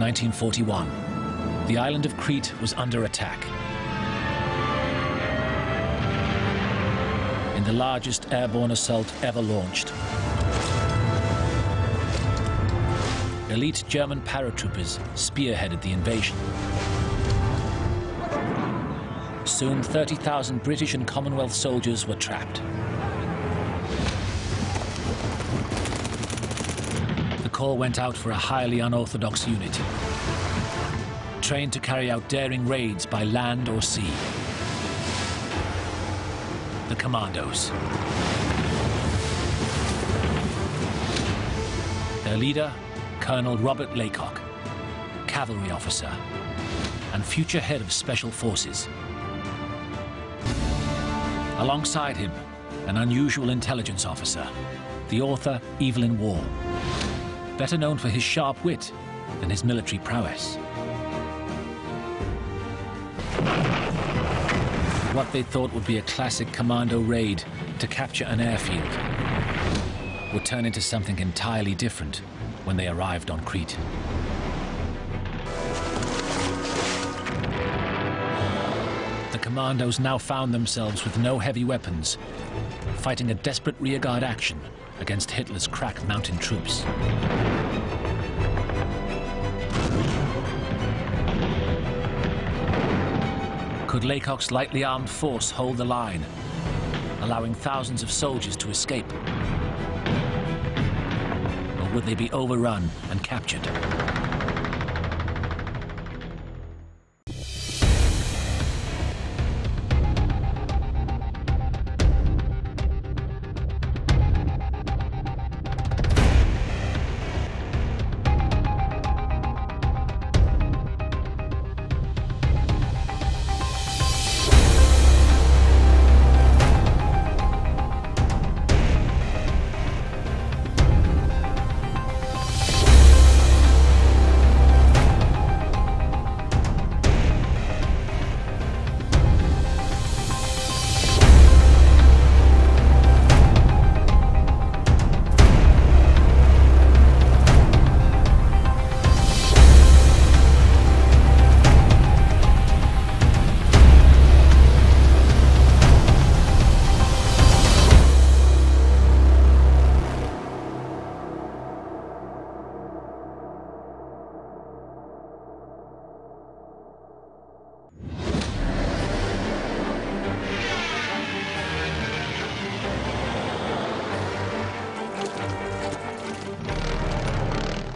1941. The island of Crete was under attack. In the largest airborne assault ever launched, elite German paratroopers spearheaded the invasion. Soon 30,000 British and Commonwealth soldiers were trapped. The call went out for a highly unorthodox unit, trained to carry out daring raids by land or sea. The Commandos. Their leader, Colonel Robert Laycock, cavalry officer and future head of Special Forces. Alongside him, an unusual intelligence officer, the author Evelyn Waugh, better known for his sharp wit than his military prowess. What they thought would be a classic commando raid to capture an airfield would turn into something entirely different when they arrived on Crete. The Commandos now found themselves with no heavy weapons, fighting a desperate rearguard action against Hitler's crack mountain troops. Could Laycock's lightly armed force hold the line, allowing thousands of soldiers to escape? Or would they be overrun and captured?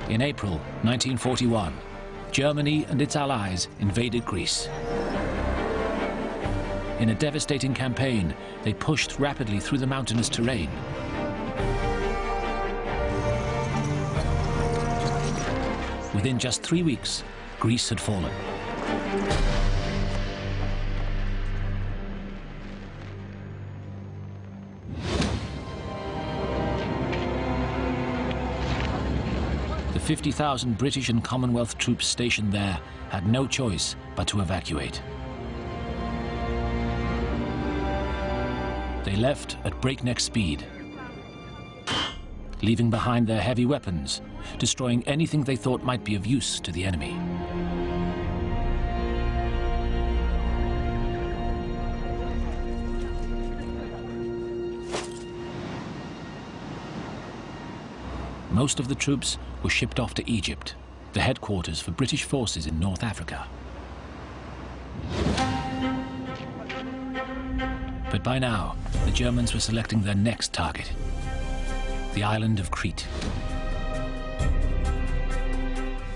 In April 1941, Germany and its allies invaded Greece. In a devastating campaign, they pushed rapidly through the mountainous terrain. Within just 3 weeks, Greece had fallen. The 50,000 British and Commonwealth troops stationed there had no choice but to evacuate. They left at breakneck speed, leaving behind their heavy weapons, destroying anything they thought might be of use to the enemy. Most of the troops were shipped off to Egypt, the headquarters for British forces in North Africa. But by now, the Germans were selecting their next target, the island of Crete.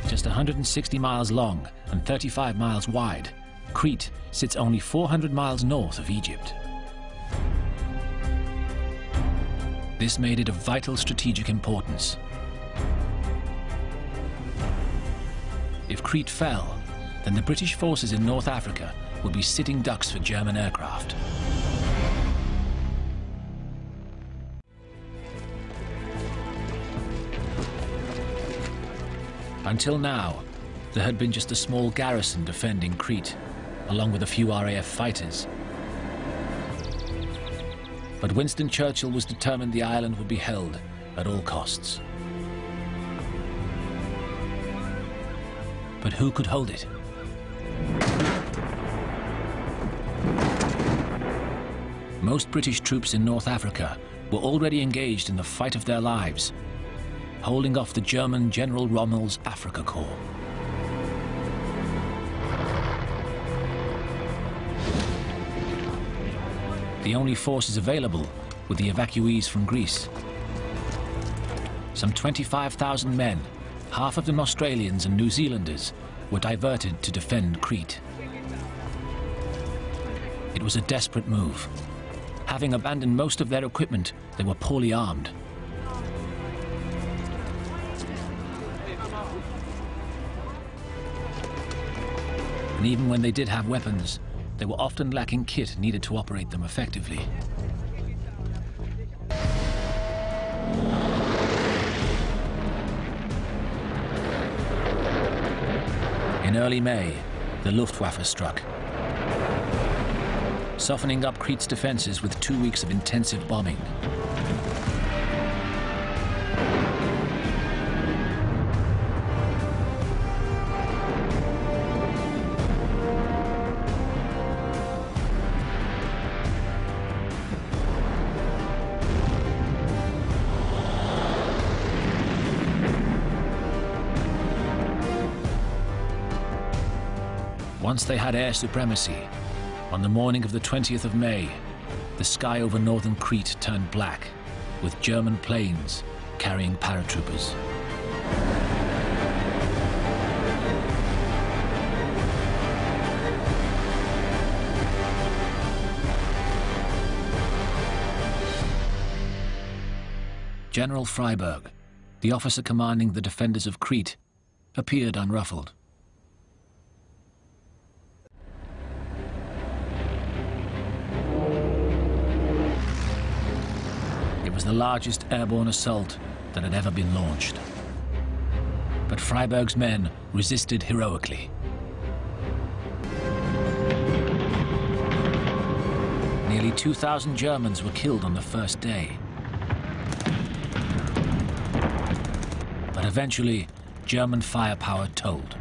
Just 160 miles long and 35 miles wide, Crete sits only 400 miles north of Egypt. This made it of vital strategic importance. If Crete fell, then the British forces in North Africa would be sitting ducks for German aircraft. Until now, there had been just a small garrison defending Crete, along with a few RAF fighters. But Winston Churchill was determined the island would be held at all costs. But who could hold it? Most British troops in North Africa were already engaged in the fight of their lives, holding off the German General Rommel's Afrika Korps. The only forces available were the evacuees from Greece. Some 25,000 men, half of them Australians and New Zealanders, were diverted to defend Crete. It was a desperate move. Having abandoned most of their equipment, they were poorly armed. And even when they did have weapons, they were often lacking kit needed to operate them effectively. In early May, the Luftwaffe struck, softening up Crete's defenses with 2 weeks of intensive bombing. Once they had air supremacy, on the morning of the 20th of May, the sky over northern Crete turned black, with German planes carrying paratroopers. General Freiberg, the officer commanding the defenders of Crete, appeared unruffled. It was the largest airborne assault that had ever been launched. But Freiberg's men resisted heroically. Nearly 2,000 Germans were killed on the first day. But eventually, German firepower told.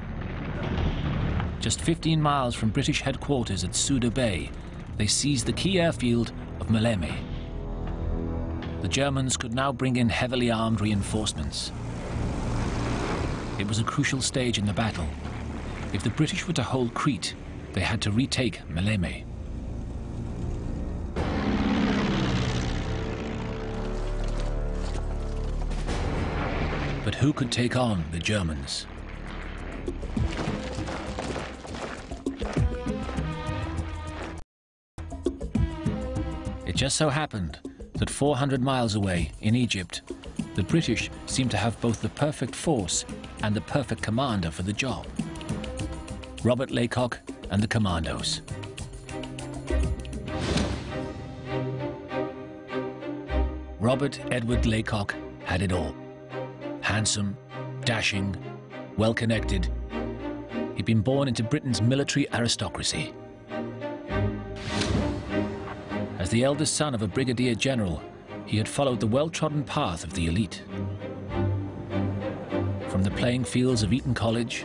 Just 15 miles from British headquarters at Suda Bay, they seized the key airfield of Maleme. The Germans could now bring in heavily armed reinforcements. It was a crucial stage in the battle. If the British were to hold Crete, they had to retake Maleme. But who could take on the Germans? It just so happened that 400 miles away, in Egypt, the British seemed to have both the perfect force and the perfect commander for the job. Robert Laycock and the Commandos. Robert Edward Laycock had it all. Handsome, dashing, well-connected. He'd been born into Britain's military aristocracy. As the eldest son of a brigadier general, he had followed the well-trodden path of the elite. From the playing fields of Eton College,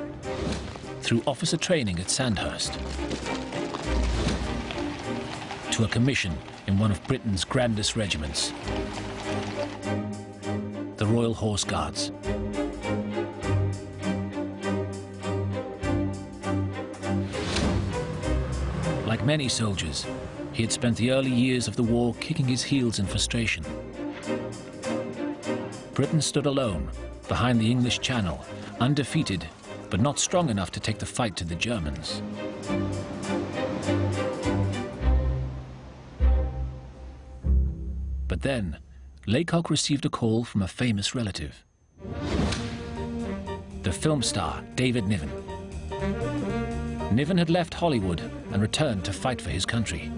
through officer training at Sandhurst, to a commission in one of Britain's grandest regiments, the Royal Horse Guards. Like many soldiers, he had spent the early years of the war kicking his heels in frustration. Britain stood alone, behind the English Channel, undefeated, but not strong enough to take the fight to the Germans. But then, Laycock received a call from a famous relative. The film star, David Niven. Niven had left Hollywood and returned to fight for his country.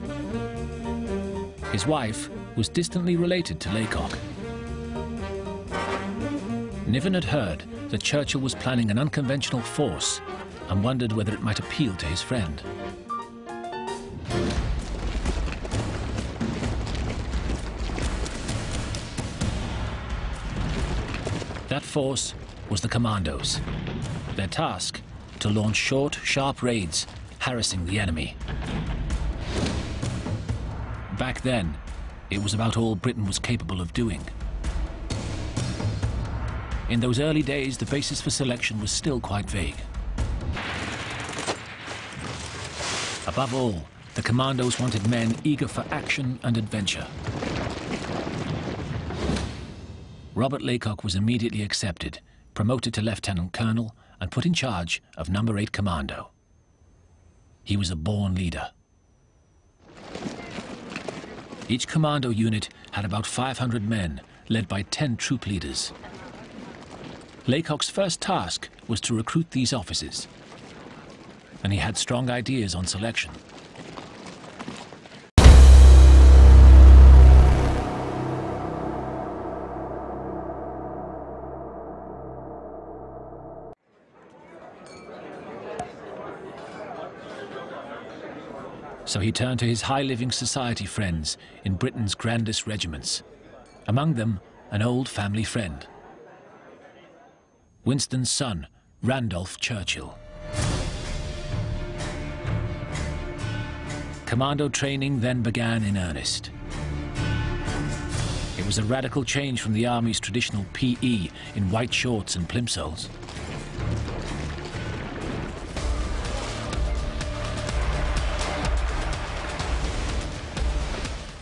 His wife was distantly related to Laycock. Niven had heard that Churchill was planning an unconventional force and wondered whether it might appeal to his friend. That force was the Commandos. Their task, to launch short, sharp raids, harassing the enemy. Back then, it was about all Britain was capable of doing. In those early days, the basis for selection was still quite vague. Above all, the Commandos wanted men eager for action and adventure. Robert Laycock was immediately accepted, promoted to Lieutenant Colonel, and put in charge of No. 8 Commando. He was a born leader. Each commando unit had about 500 men, led by 10 troop leaders. Laycock's first task was to recruit these officers, and he had strong ideas on selection. So he turned to his high-living society friends in Britain's grandest regiments, among them an old family friend, Winston's son, Randolph Churchill. Commando training then began in earnest. It was a radical change from the Army's traditional PE in white shorts and plimsolls.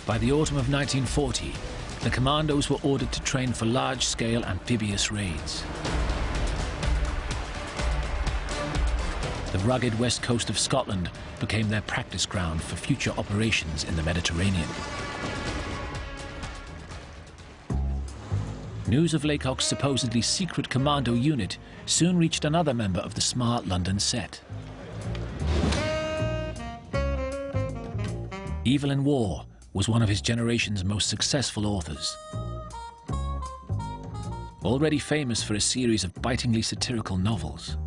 By the autumn of 1940, the Commandos were ordered to train for large-scale amphibious raids. The rugged west coast of Scotland became their practice ground for future operations in the Mediterranean. News of Laycock's supposedly secret commando unit soon reached another member of the smart London set. Evelyn Waugh was one of his generation's most successful authors. Already famous for a series of bitingly satirical novels.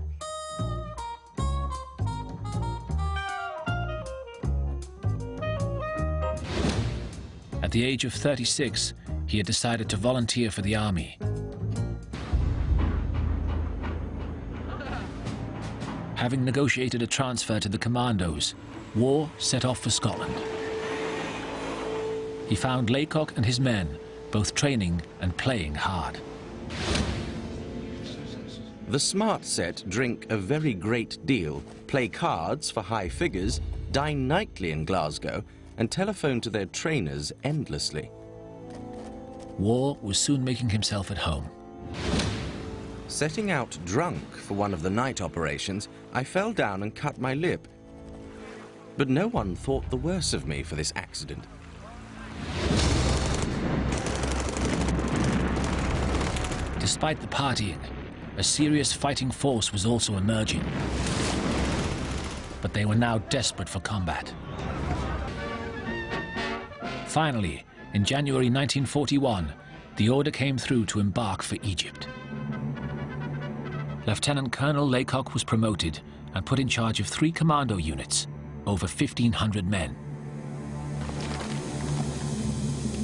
At the age of 36, he had decided to volunteer for the army. Having negotiated a transfer to the Commandos, Waugh set off for Scotland. He found Laycock and his men both training and playing hard. The smart set drink a very great deal, play cards for high figures, dine nightly in Glasgow, and telephone to their trainers endlessly. Waugh was soon making himself at home. Setting out drunk for one of the night operations, I fell down and cut my lip. But no one thought the worse of me for this accident. Despite the partying, a serious fighting force was also emerging. But they were now desperate for combat. Finally, in January 1941, the order came through to embark for Egypt. Lieutenant Colonel Laycock was promoted and put in charge of 3 commando units, over 1,500 men.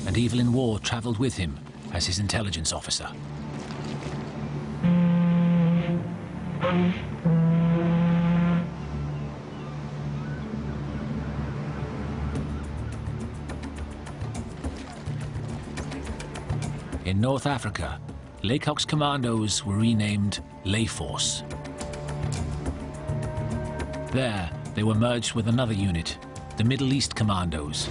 And Evelyn Waugh traveled with him as his intelligence officer. In North Africa, Laycock's commandos were renamed Layforce. There, they were merged with another unit, the Middle East Commandos,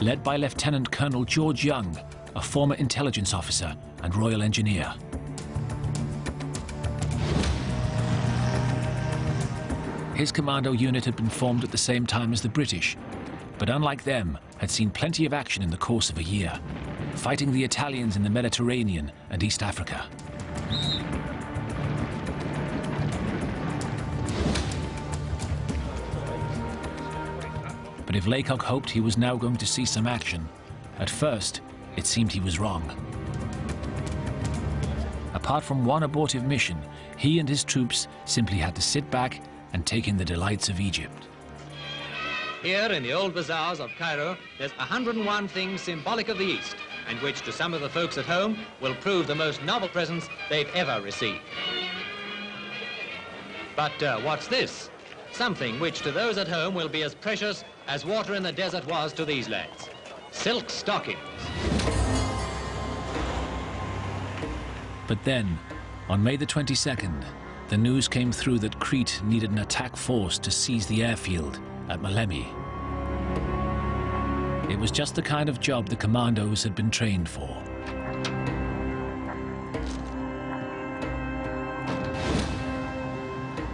led by Lieutenant Colonel George Young, a former intelligence officer and Royal Engineer. His commando unit had been formed at the same time as the British, but unlike them, had seen plenty of action in the course of a year, fighting the Italians in the Mediterranean and East Africa. But if Laycock hoped he was now going to see some action, at first, it seemed he was wrong. Apart from one abortive mission, he and his troops simply had to sit back and take in the delights of Egypt. Here in the old bazaars of Cairo, there's 101 things symbolic of the East, and which to some of the folks at home will prove the most novel presents they've ever received. But what's this? Something which to those at home will be as precious as water in the desert was to these lads. Silk stockings. But then, on May the 22nd, the news came through that Crete needed an attack force to seize the airfield at Malemi. It was just the kind of job the Commandos had been trained for.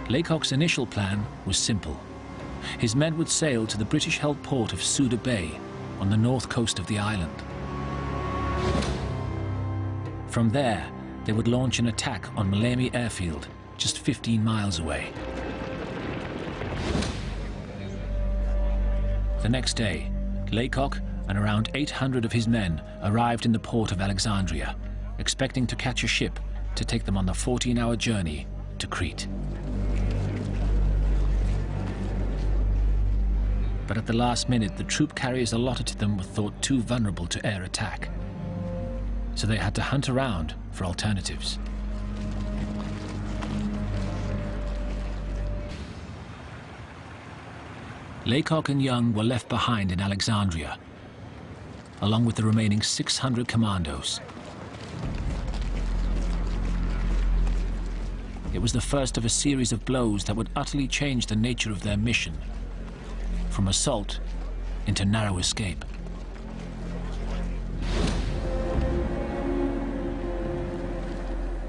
Laycock's initial plan was simple. His men would sail to the British-held port of Suda Bay on the north coast of the island. From there, they would launch an attack on Malemi airfield, just 15 miles away. The next day, Laycock and around 800 of his men arrived in the port of Alexandria, expecting to catch a ship to take them on the 14-hour journey to Crete. But at the last minute, the troop carriers allotted to them were thought too vulnerable to air attack. So they had to hunt around for alternatives. Laycock and Young were left behind in Alexandria, along with the remaining 600 commandos. It was the first of a series of blows that would utterly change the nature of their mission, from assault into narrow escape.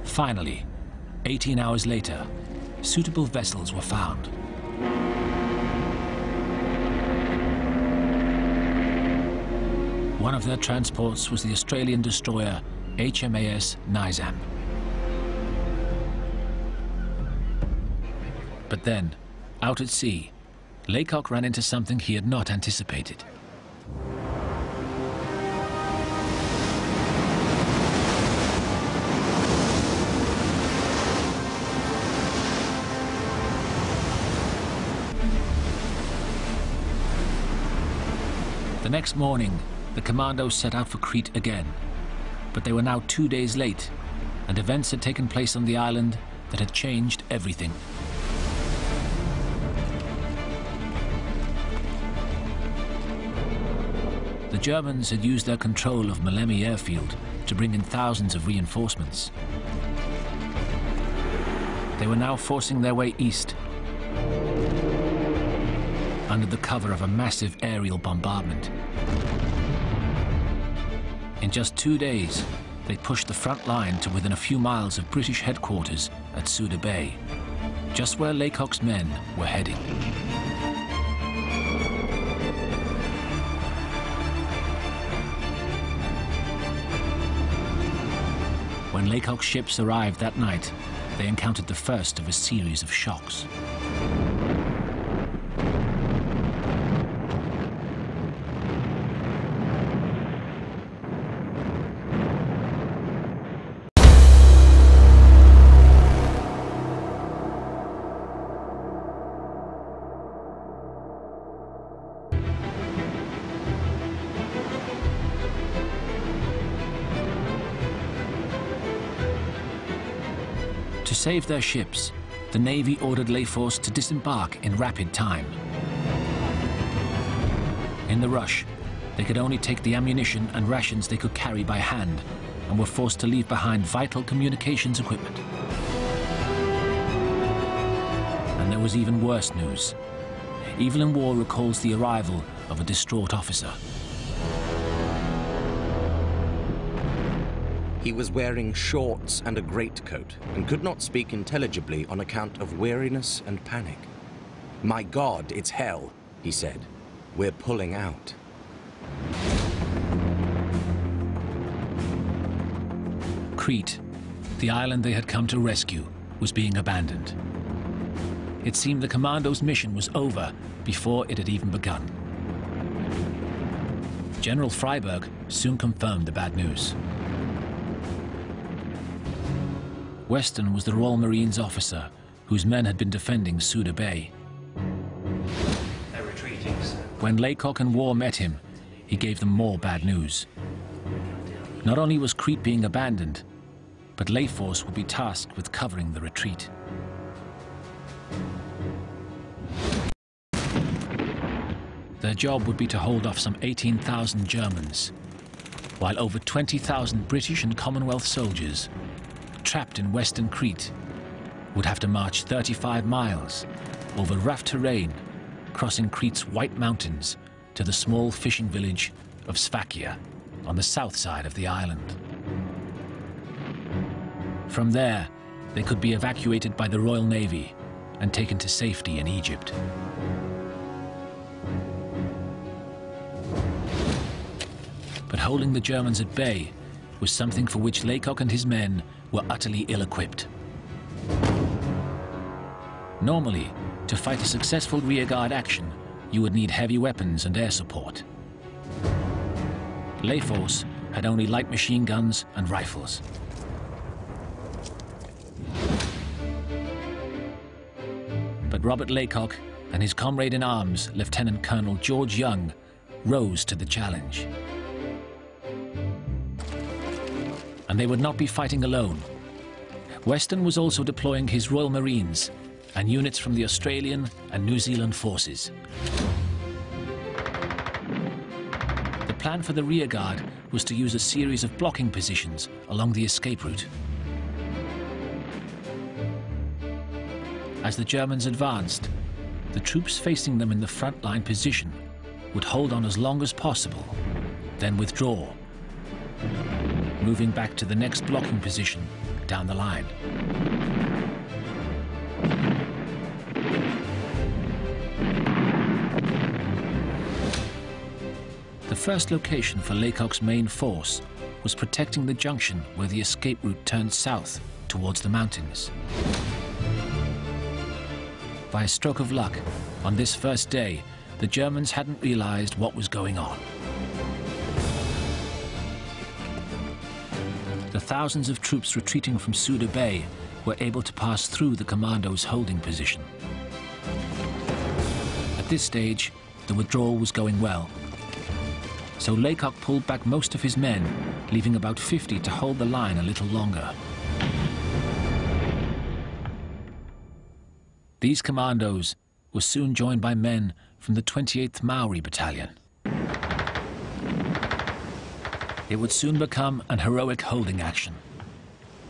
Finally, 18 hours later, suitable vessels were found. One of their transports was the Australian destroyer HMAS Nizam. But then, out at sea, Laycock ran into something he had not anticipated. The next morning, the Commandos set out for Crete again, but they were now 2 days late, and events had taken place on the island that had changed everything. The Germans had used their control of Malemi airfield to bring in thousands of reinforcements. They were now forcing their way east, under the cover of a massive aerial bombardment. In just 2 days, they pushed the front line to within a few miles of British headquarters at Suda Bay, just where Laycock's men were heading. When Laycock's ships arrived that night, they encountered the first of a series of shocks. To save their ships, the Navy ordered Layforce to disembark in rapid time. In the rush, they could only take the ammunition and rations they could carry by hand, and were forced to leave behind vital communications equipment. And there was even worse news. Evelyn Waugh recalls the arrival of a distraught officer. He was wearing shorts and a greatcoat and could not speak intelligibly on account of weariness and panic. "My God, it's hell," he said. "We're pulling out." Crete, the island they had come to rescue, was being abandoned. It seemed the Commandos' mission was over before it had even begun. General Freiberg soon confirmed the bad news. Weston was the Royal Marines officer whose men had been defending Suda Bay. They're retreating, sir. When Laycock and Waugh met him, he gave them more bad news. Not only was Crete being abandoned, but Layforce would be tasked with covering the retreat. Their job would be to hold off some 18,000 Germans, while over 20,000 British and Commonwealth soldiers, trapped in western Crete, would have to march 35 miles over rough terrain, crossing Crete's White Mountains to the small fishing village of Sphakia on the south side of the island. From there, they could be evacuated by the Royal Navy and taken to safety in Egypt. But holding the Germans at bay was something for which Laycock and his men were utterly ill-equipped. Normally, to fight a successful rearguard action, you would need heavy weapons and air support. Layforce had only light machine guns and rifles. But Robert Laycock and his comrade in arms, Lieutenant Colonel George Young, rose to the challenge. And they would not be fighting alone. Weston was also deploying his Royal Marines and units from the Australian and New Zealand forces. The plan for the rearguard was to use a series of blocking positions along the escape route. As the Germans advanced, the troops facing them in the front line position would hold on as long as possible, then withdraw, moving back to the next blocking position down the line. The first location for Laycock's main force was protecting the junction where the escape route turned south towards the mountains. By a stroke of luck, on this first day, the Germans hadn't realized what was going on. The thousands of troops retreating from Suda Bay were able to pass through the Commandos' holding position. At this stage, the withdrawal was going well. So Laycock pulled back most of his men, leaving about 50 to hold the line a little longer. These commandos were soon joined by men from the 28th Maori Battalion. It would soon become an heroic holding action.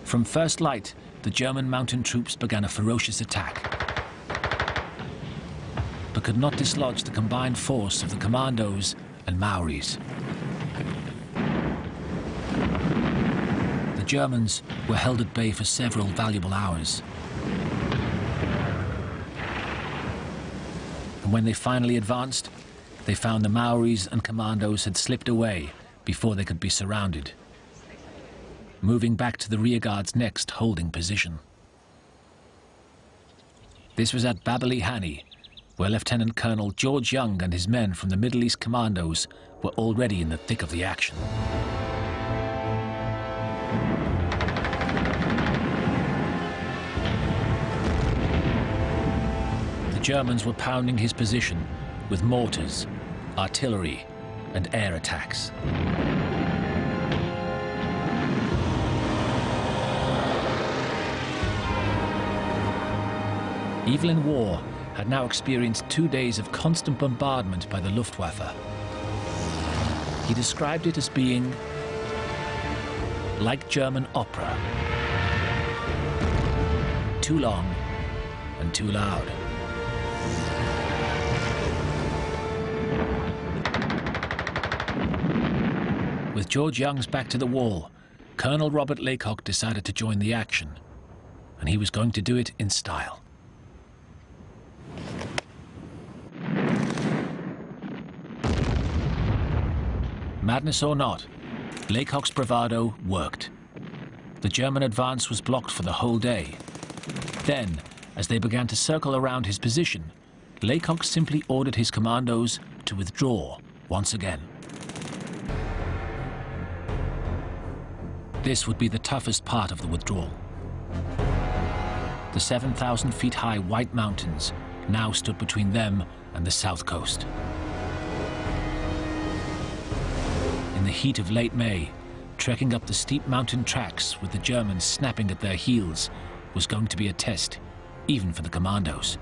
From first light, the German mountain troops began a ferocious attack, but could not dislodge the combined force of the Commandos and Maoris. The Germans were held at bay for several valuable hours. And when they finally advanced, they found the Maoris and Commandos had slipped away before they could be surrounded, moving back to the rearguard's next holding position. This was at Babili Hani, where Lieutenant Colonel George Young and his men from the Middle East Commandos were already in the thick of the action. The Germans were pounding his position with mortars, artillery, and air attacks. Evelyn Waugh had now experienced 2 days of constant bombardment by the Luftwaffe. He described it as being like German opera. Too long and too loud. With George Young's back to the wall, Colonel Robert Laycock decided to join the action, and he was going to do it in style. Madness or not, Laycock's bravado worked. The German advance was blocked for the whole day. Then, as they began to circle around his position, Laycock simply ordered his commandos to withdraw once again. This would be the toughest part of the withdrawal. The 7,000 feet high White Mountains now stood between them and the south coast. In the heat of late May, trekking up the steep mountain tracks with the Germans snapping at their heels was going to be a test, even for the Commandos.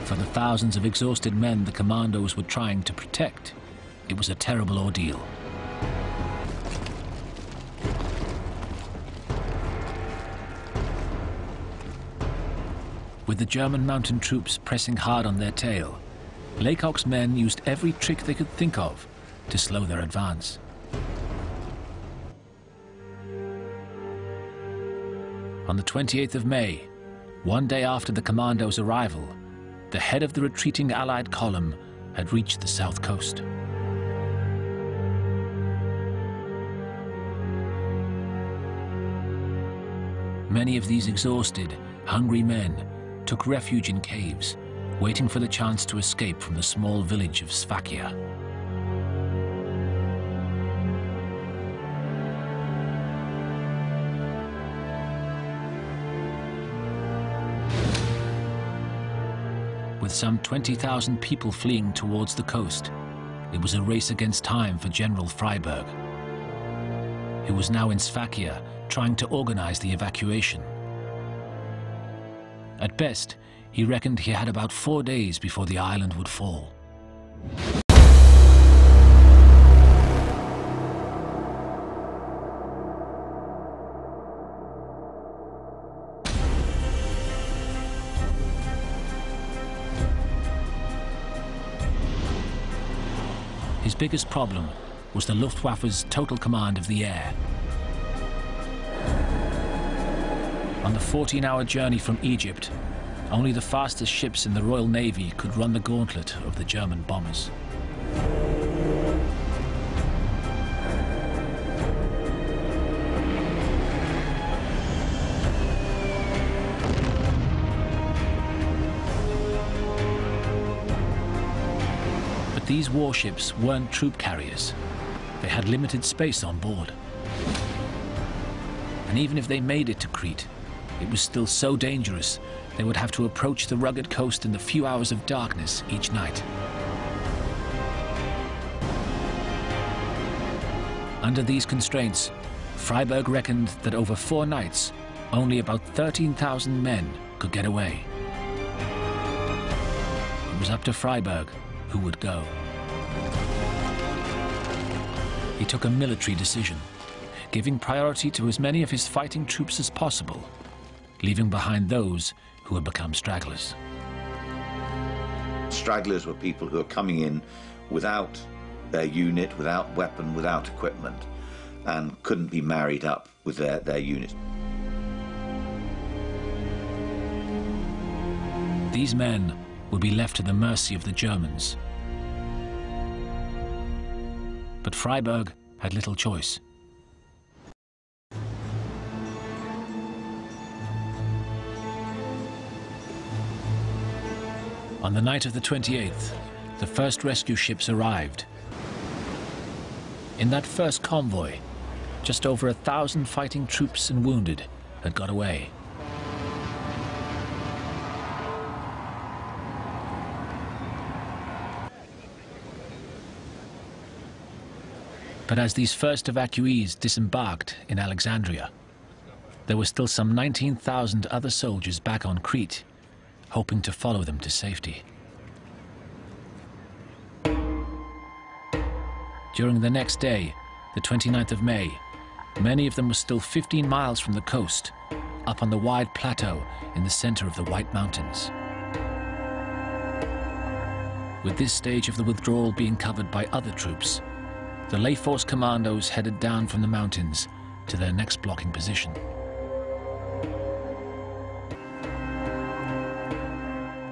For the thousands of exhausted men the commandos were trying to protect, it was a terrible ordeal. With the German mountain troops pressing hard on their tail, Laycock's men used every trick they could think of to slow their advance. On the 28th of May, one day after the commandos' arrival, the head of the retreating Allied column had reached the south coast. Many of these exhausted, hungry men took refuge in caves, waiting for the chance to escape from the small village of Sphakia. With some 20,000 people fleeing towards the coast, it was a race against time for General Freiberg, who was now in Sphakia trying to organize the evacuation. At best, he reckoned he had about 4 days before the island would fall. His biggest problem was the Luftwaffe's total command of the air. On the 14-hour journey from Egypt, only the fastest ships in the Royal Navy could run the gauntlet of the German bombers. But these warships weren't troop carriers. They had limited space on board. And even if they made it to Crete, it was still so dangerous they would have to approach the rugged coast in the few hours of darkness each night. Under these constraints, Freiberg reckoned that over 4 nights, only about 13,000 men could get away. It was up to Freiberg who would go. He took a military decision, giving priority to as many of his fighting troops as possible, leaving behind those who had become stragglers. Stragglers were people who were coming in without their unit, without weapon, without equipment, and couldn't be married up with their unit. These men would be left to the mercy of the Germans. But Freiberg had little choice. On the night of the 28th, the first rescue ships arrived. In that first convoy, just over 1,000 fighting troops and wounded had got away. But as these first evacuees disembarked in Alexandria, there were still some 19,000 other soldiers back on Crete, hoping to follow them to safety. During the next day, the 29th of May, many of them were still 15 miles from the coast, up on the wide plateau in the center of the White Mountains. With this stage of the withdrawal being covered by other troops, the Layforce commandos headed down from the mountains to their next blocking position.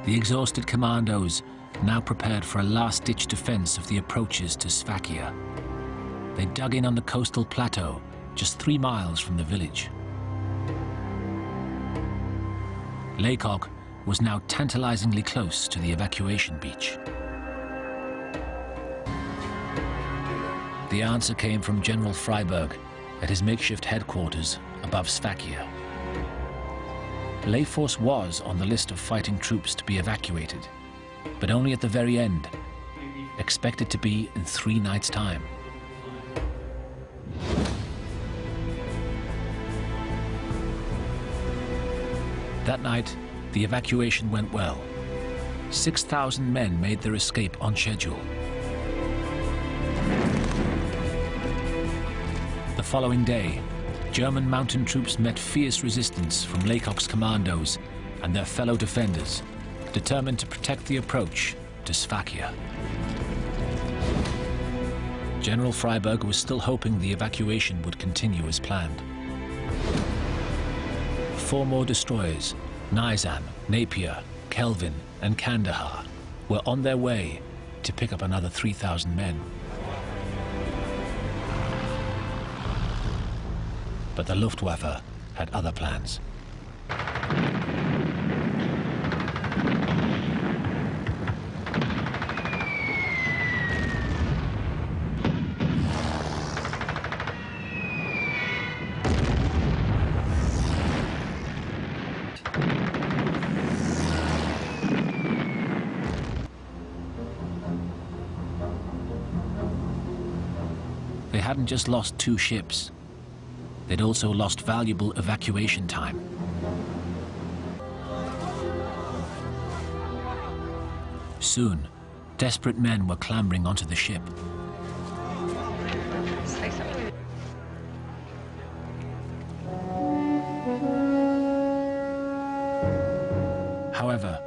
The exhausted commandos now prepared for a last-ditch defense of the approaches to Sphakia. They dug in on the coastal plateau, just 3 miles from the village. Laycock was now tantalizingly close to the evacuation beach. The answer came from General Freiberg at his makeshift headquarters above Sphakia. Layforce was on the list of fighting troops to be evacuated, but only at the very end, expected to be in 3 nights' time. That night, the evacuation went well. 6,000 men made their escape on schedule. The following day, German mountain troops met fierce resistance from Laycock's commandos and their fellow defenders, determined to protect the approach to Sphakia. General Freyberg was still hoping the evacuation would continue as planned. 4 more destroyers, Nizam, Napier, Kelvin, and Kandahar, were on their way to pick up another 3,000 men. But the Luftwaffe had other plans. They hadn't just lost 2 ships. They'd also lost valuable evacuation time. Soon, desperate men were clambering onto the ship. However,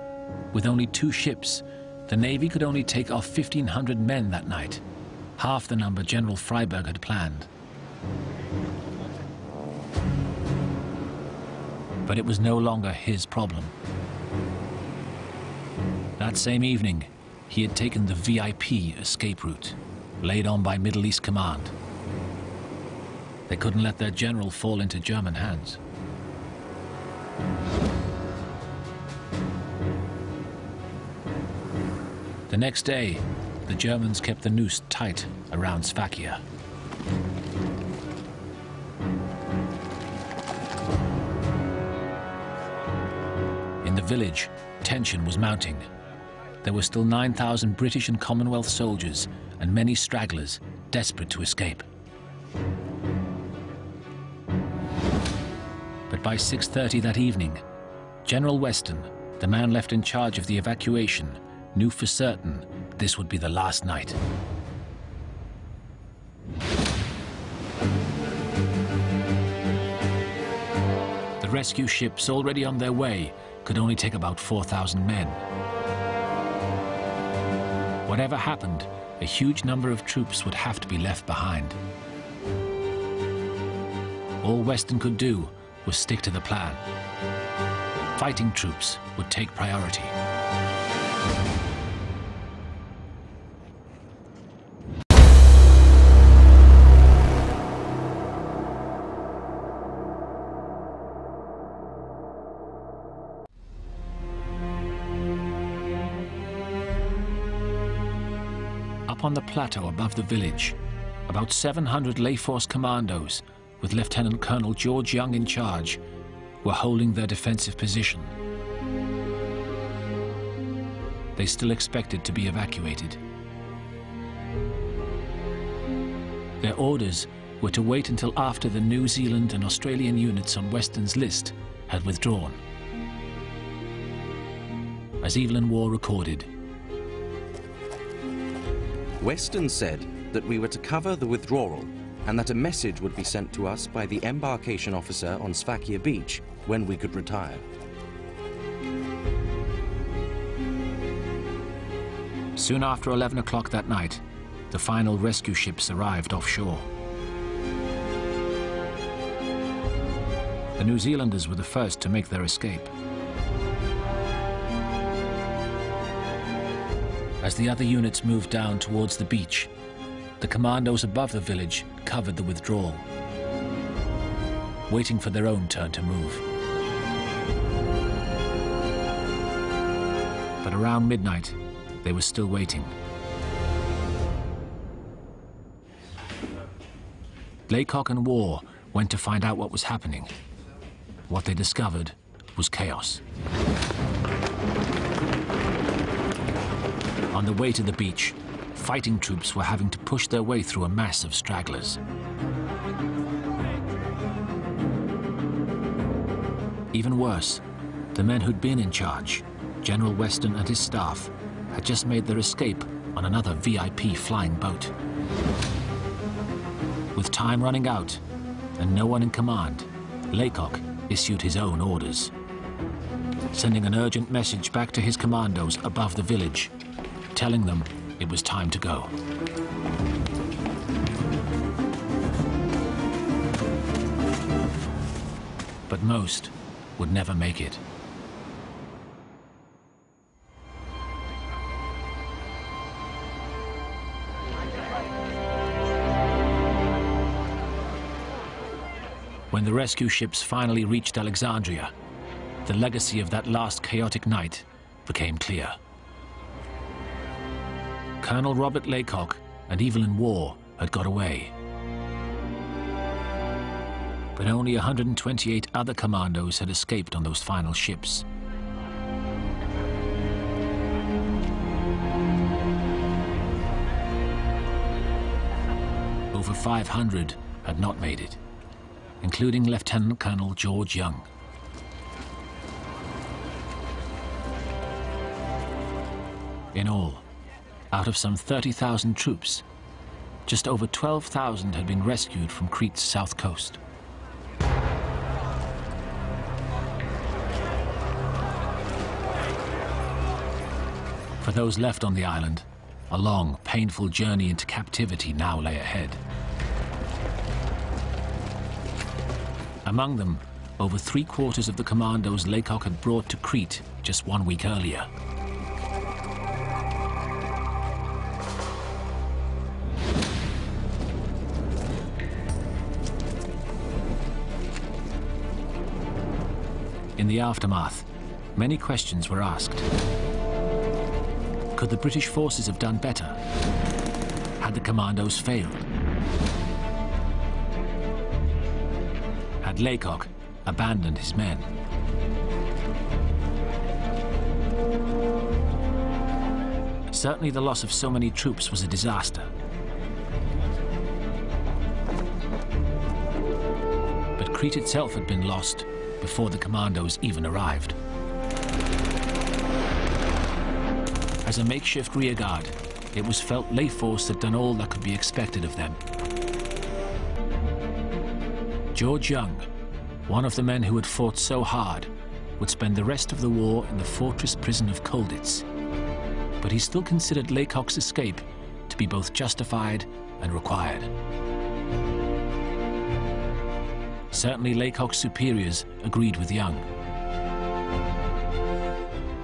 with only 2 ships, the Navy could only take off 1,500 men that night, half the number General Freyberg had planned. But it was no longer his problem. That same evening, he had taken the VIP escape route, laid on by Middle East Command. They couldn't let their general fall into German hands. The next day, the Germans kept the noose tight around Sphakia. In the village, tension was mounting. There were still 9,000 British and Commonwealth soldiers and many stragglers desperate to escape. But by 6:30 that evening, General Weston, the man left in charge of the evacuation, knew for certain this would be the last night. The rescue ships already on their way could only take about 4,000 men. Whatever happened, a huge number of troops would have to be left behind. All Weston could do was stick to the plan. Fighting troops would take priority. Up on the plateau above the village, about 700 Layforce commandos, with Lieutenant Colonel George Young in charge, were holding their defensive position. They still expected to be evacuated. Their orders were to wait until after the New Zealand and Australian units on Weston's list had withdrawn. As Evelyn Waugh recorded, Weston said that we were to cover the withdrawal and that a message would be sent to us by the embarkation officer on Sphakia Beach when we could retire. Soon after 11 o'clock that night, the final rescue ships arrived offshore. The New Zealanders were the first to make their escape. As the other units moved down towards the beach, the commandos above the village covered the withdrawal, waiting for their own turn to move. But around midnight, they were still waiting. Laycock and Waugh went to find out what was happening. What they discovered was chaos. On the way to the beach, fighting troops were having to push their way through a mass of stragglers. Even worse, the men who'd been in charge, General Weston and his staff had just made their escape on another VIP flying boat. With time running out and no one in command, Laycock issued his own orders, sending an urgent message back to his commandos above the village, telling them it was time to go. But most would never make it. When the rescue ships finally reached Alexandria, the legacy of that last chaotic night became clear. Colonel Robert Laycock and Evelyn Waugh had got away. But only 128 other commandos had escaped on those final ships. Over 500 had not made it, including Lieutenant Colonel George Young. In all, out of some 30,000 troops, just over 12,000 had been rescued from Crete's south coast. For those left on the island, a long, painful journey into captivity now lay ahead. Among them, over 3/4 of the commandos Laycock had brought to Crete just 1 week earlier. In the aftermath, many questions were asked. Could the British forces have done better? Had the commandos failed? Had Laycock abandoned his men? Certainly the loss of so many troops was a disaster. But Crete itself had been lost before the commandos even arrived. As a makeshift rearguard, it was felt Layforce had done all that could be expected of them. George Young, one of the men who had fought so hard, would spend the rest of the war in the fortress prison of Colditz. But he still considered Laycock's escape to be both justified and required. Certainly Laycock's superiors agreed with Young.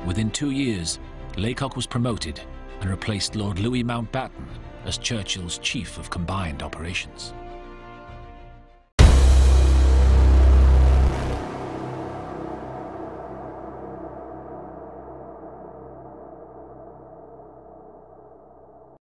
Within 2 years, Laycock was promoted and replaced Lord Louis Mountbatten as Churchill's Chief of Combined Operations.